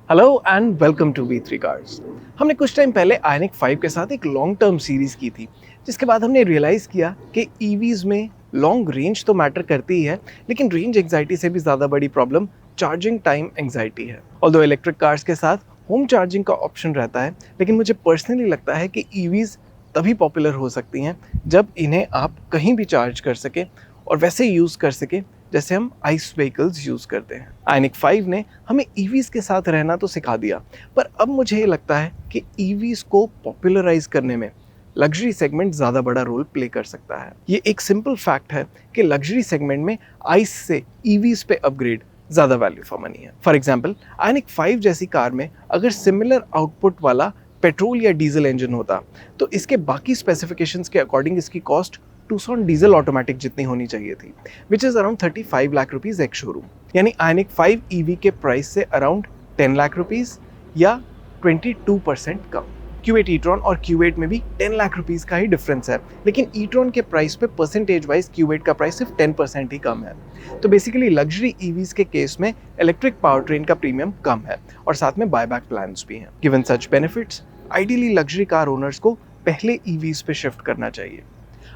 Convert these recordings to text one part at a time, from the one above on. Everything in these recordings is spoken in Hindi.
Hello and welcome to V3 cars. हमने कुछ टाइम पहले आयनिक 5 के साथ एक लॉन्ग टर्म सीरीज की थी, जिसके बाद हमने रियलाइज़ किया कि ईवीज़ में लॉन्ग रेंज तो मैटर करती ही है, लेकिन रेंज एंग्जाइटी से भी ज़्यादा बड़ी प्रॉब्लम चार्जिंग टाइम एंग्जाइटी है। ऑल्दो इलेक्ट्रिक कार्स के साथ होम चार्जिंग का ऑप्शन रहता है, लेकिन मुझे पर्सनली लगता है कि ईवीज़ तभी पॉपुलर हो सकती हैं जब इन्हें आप कहीं भी चार्ज कर सके और वैसे यूज़ कर सके जैसे हम आइस व्हीकल्स यूज़ करते हैं। आयनिक 5 ने हमें ईवीज़ के साथ रहना तो सिखा दिया, पर अब मुझे ये लगता है कि ईवीज़ को पॉपुलराइज करने में लग्जरी सेगमेंट ज़्यादा बड़ा रोल प्ले कर सकता है। ये एक सिंपल फैक्ट है कि लग्जरी सेगमेंट में आइस से ईवीज़ पे अपग्रेड ज़्यादा वैल्यू फॉर मनी है। फॉर एग्जाम्पल, आयनिक 5 जैसी कार में अगर सिमिलर आउटपुट वाला पेट्रोल या डीजल इंजन होता तो इसके बाकी स्पेसिफिकेशंस के अकॉर्डिंग इसकी कॉस्ट टूसॉन डीजल ऑटोमेटिक जितनी होनी चाहिए थी, which is around 35 lakh rupees ex showroom. यानी आयनिक 5 ईवी के प्राइस से अराउंड 10 लाख रुपीज़ या 22% कम। Q8 e-tron और Q8 में भी 10 लाख रुपीज़ का ही डिफरेंस है, लेकिन e-tron के प्राइस पे परसेंटेज वाइज Q8 का प्राइस सिर्फ 10% ही कम है। तो बेसिकली लग्जरी ईवीज के केस में इलेक्ट्रिक पावर ट्रेन का प्रीमियम कम है और साथ में बायबैक प्लान्स भी हैं। गिवन सच benefits, ideally luxury car owners को पहले ईवीज पे शिफ्ट करना चाहिए।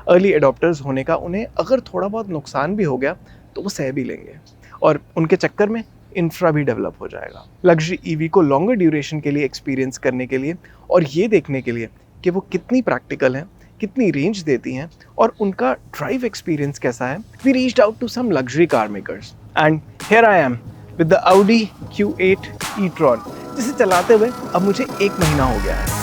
अर्ली एडॉप्टर्स होने का उन्हें अगर थोड़ा बहुत नुकसान भी हो गया तो वो सह भी लेंगे और उनके चक्कर में इंफ्रा भी डेवलप हो जाएगा। लग्जरी ईवी को लॉन्गर ड्यूरेशन के लिए एक्सपीरियंस करने के लिए और ये देखने के लिए कि वो कितनी प्रैक्टिकल हैं, कितनी रेंज देती हैं और उनका ड्राइव एक्सपीरियंस कैसा है, we reached out to some luxury car makers and here I am with the Audi Q8 e-tron, जिसे चलाते हुए अब मुझे 1 महीना हो गया है।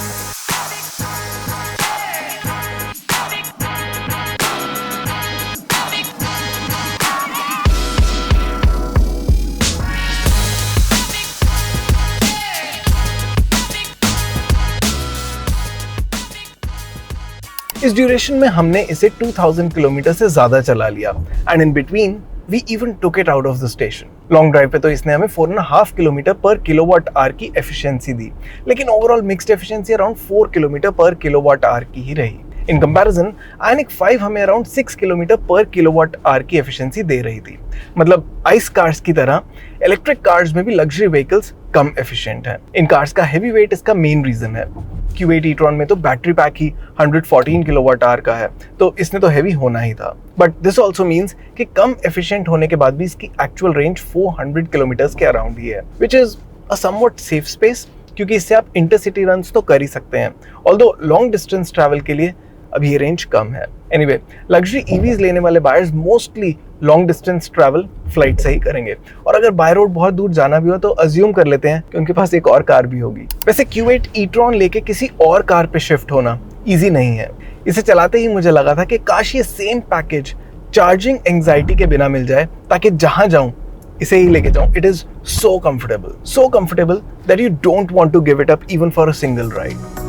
इस ड्यूरेशन में हमने इसे 2000 किलोमीटर से ज़्यादा चला लिया and in between we even took it out of the station. Long drive पे तो इसने हमें 4.5 किलोमीटर पर किलोवाट आवर की एफिशिएंसी दी, लेकिन overall mixed efficiency around 4 kilometre per kilowatt hour की ही रही। इन कंपैरिजन आयनिक 5 हमें around 6 kilometre per kilowatt hour की एफिशिएंसी दे रही थी। मतलब आइस कार्स की तरह इलेक्ट्रिक कार्स में भी लग्जरी व्हीकल्स कम एफिशिएंट हैं। इन कार्स का हेवी वेट इसका मेन रीजन है। Q8 e-tron में तो बैटरी पैक ही 114 किलोवाट आवर का है, तो इसने तो हेवी होना ही था। बट दिस ऑल्सो मीन्स कि कम एफिशिएंट होने के बाद भी इसकी एक्चुअल रेंज 400 किलोमीटर्स के अराउंड ही है, which is a somewhat safe space, क्योंकि इससे आप इंटरसिटी रन्स तो कर ही सकते हैं, ऑल्दो लॉन्ग डिस्टेंस ट्रैवल के लिए अभी ये रेंज कम है। एनीवे, लग्जरी ईवीज लेने वाले buyers mostly long distance travel flight से ही करेंगे, और अगर बाय रोड बहुत दूर जाना भी हो तो अज्यूम कर लेते हैं कि उनके पास एक और कार भी होगी। वैसे Q8 e-tron लेके किसी और कार पे शिफ्ट होना इजी नहीं है। इसे चलाते ही मुझे लगा था कि काश ये सेम पैकेज चार्जिंग एंग्जाइटी के बिना मिल जाए, ताकि जहां जाऊं इसे ही लेके जाऊं। It is so comfortable that you don't want to give it up even for a single ride.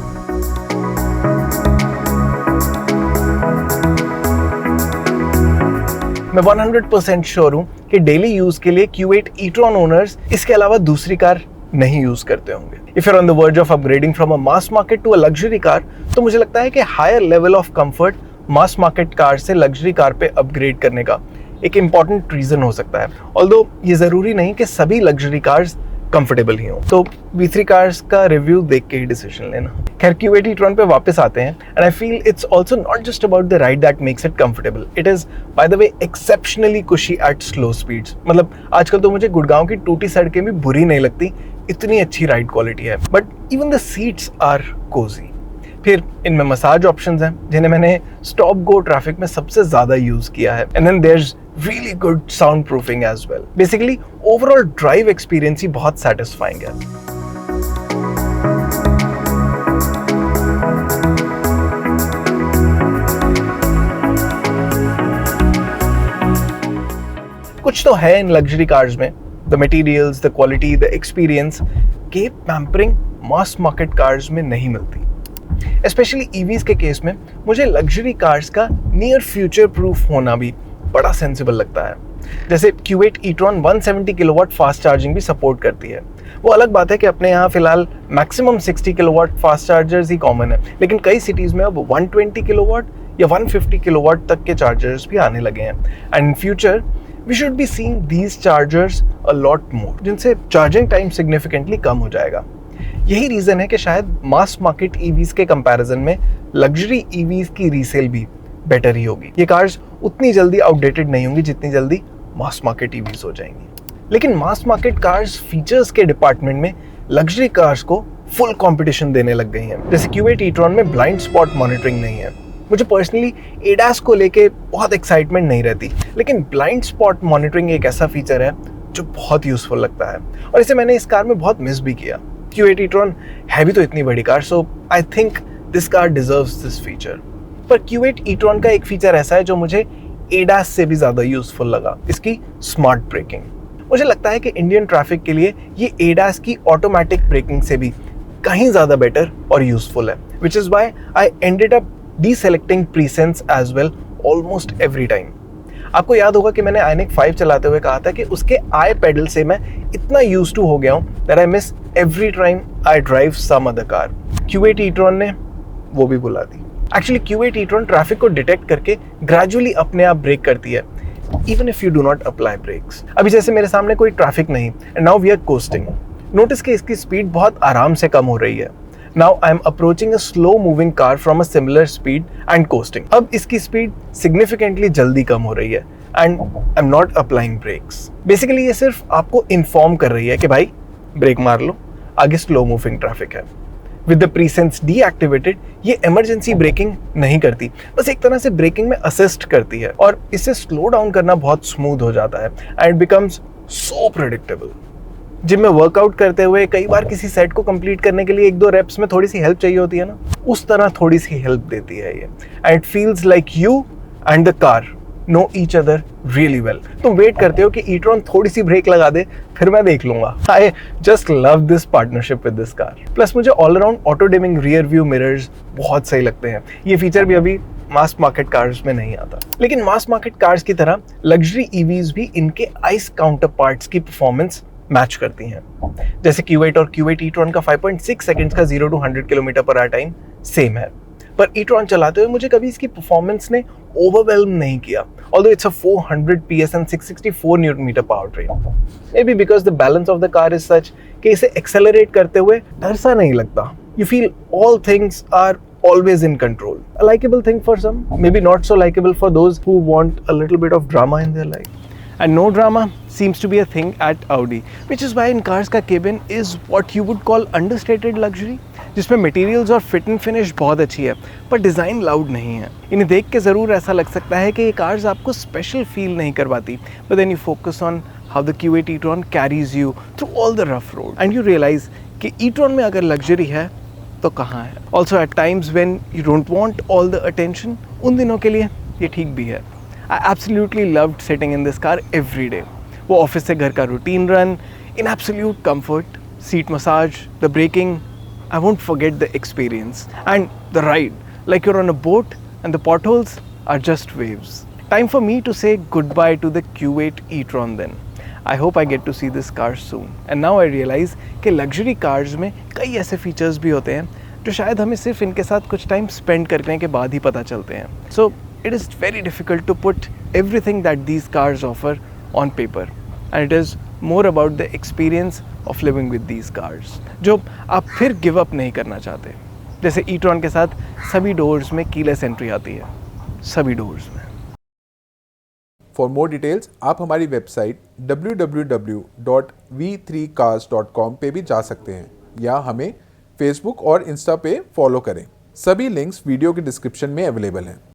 मैं 100% श्योर हूं कि डेली यूज के लिए Q8 e-tron ओनर्स इसके अलावा दूसरी कार नहीं यूज करते होंगे। If you're on the verge of upgrading from a mass market to a luxury car, तो मुझे लगता है कि higher level of comfort mass market car से लग्जरी कार पे अपग्रेड करने का एक इंपॉर्टेंट रीजन हो सकता है। ऑल्दो ये जरूरी नहीं कि सभी लग्जरी कार्स कंफर्टेबल ही हो, तो V3 कार्स का रिव्यू देख के ही डिसीजन लेना। खैर, Q8 e-tron पे वापस आते हैं, and I feel it's also not just about the ride that makes it comfortable, it is by the way exceptionally कुशी एट स्लो स्पीड्स। मतलब आजकल तो मुझे गुड़गांव की टूटी सड़कें भी बुरी नहीं लगती, इतनी अच्छी राइड क्वालिटी है। But even the seats are cosy. फिर इनमें मसाज ऑप्शंस हैं, जिन्हें मैंने स्टॉप गो ट्रैफिक में सबसे ज्यादा यूज किया है, and then there is really good soundproofing as well. Basically, overall drive experience ही बहुत satisfying है। कुछ तो है इन लग्जरी कार्स में, the materials, the quality, the experience के पैम्परिंग मास मार्केट कार्स में नहीं मिलती। स्पेशली ईवीज के केस में मुझे लग्जरी कार्स का नियर फ्यूचर प्रूफ होना भी बड़ा सेंसिबल लगता है। जैसे Q8 e-tron 170 kilowatt fast charging भी सपोर्ट करती है। वो अलग बात है कि अपने यहाँ फिलहाल मैक्सिमम 60 किलोवाट फास्ट चार्जर्स ही कॉमन है, लेकिन कई सिटीज़ में अब 120 किलोवाट या 150 किलोवाट तक के चार्जर्स भी आने लगे हैं, and in future we should be seeing these chargers a lot more, जिनसे चार्जिंग टाइम सिग्निफिकेंटली कम हो जाएगा। यही रीजन है कि शायद मास मार्केट ईवीज के कंपैरिजन में लग्जरी ईवीज की रीसेल भी बेटर ही होगी। ये कार्स उतनी जल्दी आउटडेटेड नहीं होंगी जितनी जल्दी मास मार्केट ईवीज हो जाएंगी। लेकिन मास मार्केट कार्स फीचर्स के डिपार्टमेंट में लग्जरी कार्स को फुल कंपटीशन देने लग गई हैं। जैसे Q8 e-tron में ब्लाइंड स्पॉट मॉनिटरिंग नहीं है। मुझे पर्सनली ADAS को लेके बहुत एक्साइटमेंट नहीं रहती, लेकिन ब्लाइंड स्पॉट मॉनिटरिंग एक ऐसा फीचर है जो बहुत यूजफुल लगता है और इसे मैंने इस कार में बहुत मिस भी किया। Q8 e-tron है भी तो इतनी बड़ी car, so I think this car deserves this feature. पर Q8 e-tron का एक फीचर ऐसा है जो मुझे ADAS से भी ज़्यादा यूजफुल लगा, इसकी स्मार्ट ब्रेकिंग। मुझे लगता है कि इंडियन ट्रैफिक के लिए ये ADAS की ऑटोमेटिक ब्रेकिंग से भी कहीं ज़्यादा बेटर और यूजफुल है, which is why I ended up deselecting presence as well almost every time. आपको याद होगा कि मैंने आयनिक 5 चलाते हुए कहा था कि उसके आई पेडल से मैं इतना यूज टू हो गया हूँ that I miss every time I drive some other car. Q8 e-tron ने वो भी बुला दी। एक्चुअली Q8 e-tron ट्रैफिक को डिटेक्ट करके ग्रेजुअली अपने आप ब्रेक करती है, even if you do not apply brakes. अभी जैसे मेरे सामने कोई ट्रैफिक नहीं and now we are coasting. Notice कि इसकी स्पीड बहुत आराम से कम हो रही है। Now I am approaching a slow moving car from a similar speed and coasting. अब इसकी स्पीड सिग्निफिकेंटली जल्दी कम हो रही है and I am not applying brakes. Basically ये सिर्फ आपको इन्फॉर्म कर रही है कि भाई ब्रेक मार लो, आगे स्लो मूविंग ट्रैफिक है। विद द प्रीसेंस डीएक्टिवेटेड ये इमरजेंसी ब्रेकिंग नहीं करती, बस एक तरह से ब्रेकिंग में असिस्ट करती है और इससे स्लो डाउन करना बहुत स्मूथ हो जाता है and it becomes so predictable. Gym में वर्कआउट करते हुए कई बार किसी सेट को कंप्लीट करने के लिए 1-2 रेप्स में थोड़ी सी हेल्प चाहिए होती है ना, उस तरह थोड़ी सी हेल्प देती है ये and it feels like you and the car know each other really well. तुम वेट करते हो कि e-tron थोड़ी सी ब्रेक लगा दे, फिर मैं देख लूंगा। I just love this partnership with this car. Plus मुझे all around auto dimming rear view mirrors बहुत सही लगते हैं। ये फीचर भी अभी मास मार्केट कार्स में नहीं आता। लेकिन मास मार्केट कार्स की तरह लग्जरी ईवीज भी इनके आइस काउंटर पार्ट्स की परफॉर्मेंस मैच करती हैं। जैसे Q8 और Q8 e-tron का 5.6 सेकंड्स का 0 to 100 kilometre per hour time same है, पर e-tron चलाते हुए मुझे कभी इसकी परफॉर्मेंस ने ओवरवेल्म नहीं किया, although it's a 400 PS and 664 Nm powertrain. Maybe because the balance of the car is such कि इसे एक्सेलरेट करते हुए डर सा नहीं लगता। You feel all things are always in control. A likable thing for some, maybe not so likable for those who want a little bit of drama in their life. And no drama seems to be a thing at Audi, which is why in cars का cabin is what you would call understated luxury, जिसमें मटेरियल्स और फिट एंड फिनिश बहुत अच्छी है पर डिज़ाइन लाउड नहीं है। इन्हें देख के ज़रूर ऐसा लग सकता है कि ये कार्स आपको स्पेशल फील नहीं करवाती, but then you focus on how the Q8 e-tron carries you through all the rough road and you realise कि e-tron में अगर लग्जरी है तो कहाँ है। Also at times when you don't want all the attention, उन दिनों के लिए ये ठीक भी है। I absolutely loved sitting in this car every day. वो ऑफिस से घर का routine run in absolute comfort, seat massage, the braking, I won't forget the experience. And the ride, like you're on a boat and the potholes are just waves. Time for me to say goodbye to the Q8 e-tron then. I hope I get to see this car soon. And now I realize कि luxury cars में कई ऐसे features भी होते हैं जो शायद हमें सिर्फ इनके साथ कुछ टाइम स्पेंड करने के बाद ही पता चलते हैं. So it is very difficult to put everything that these cars offer on paper, and it is more about the experience of living with these cars जो आप फिर गिव अप नहीं करना चाहते. जैसे e-tron के साथ सभी डोर्स में कीलेस एंट्री आती है, सभी डोर्स में. फॉर मोर डिटेल्स आप हमारी वेबसाइट www.v3cars.com पे भी जा सकते हैं या हमें फेसबुक और इंस्टा पे फॉलो करें. सभी लिंक्स वीडियो के डिस्क्रिप्शन में अवेलेबल हैं.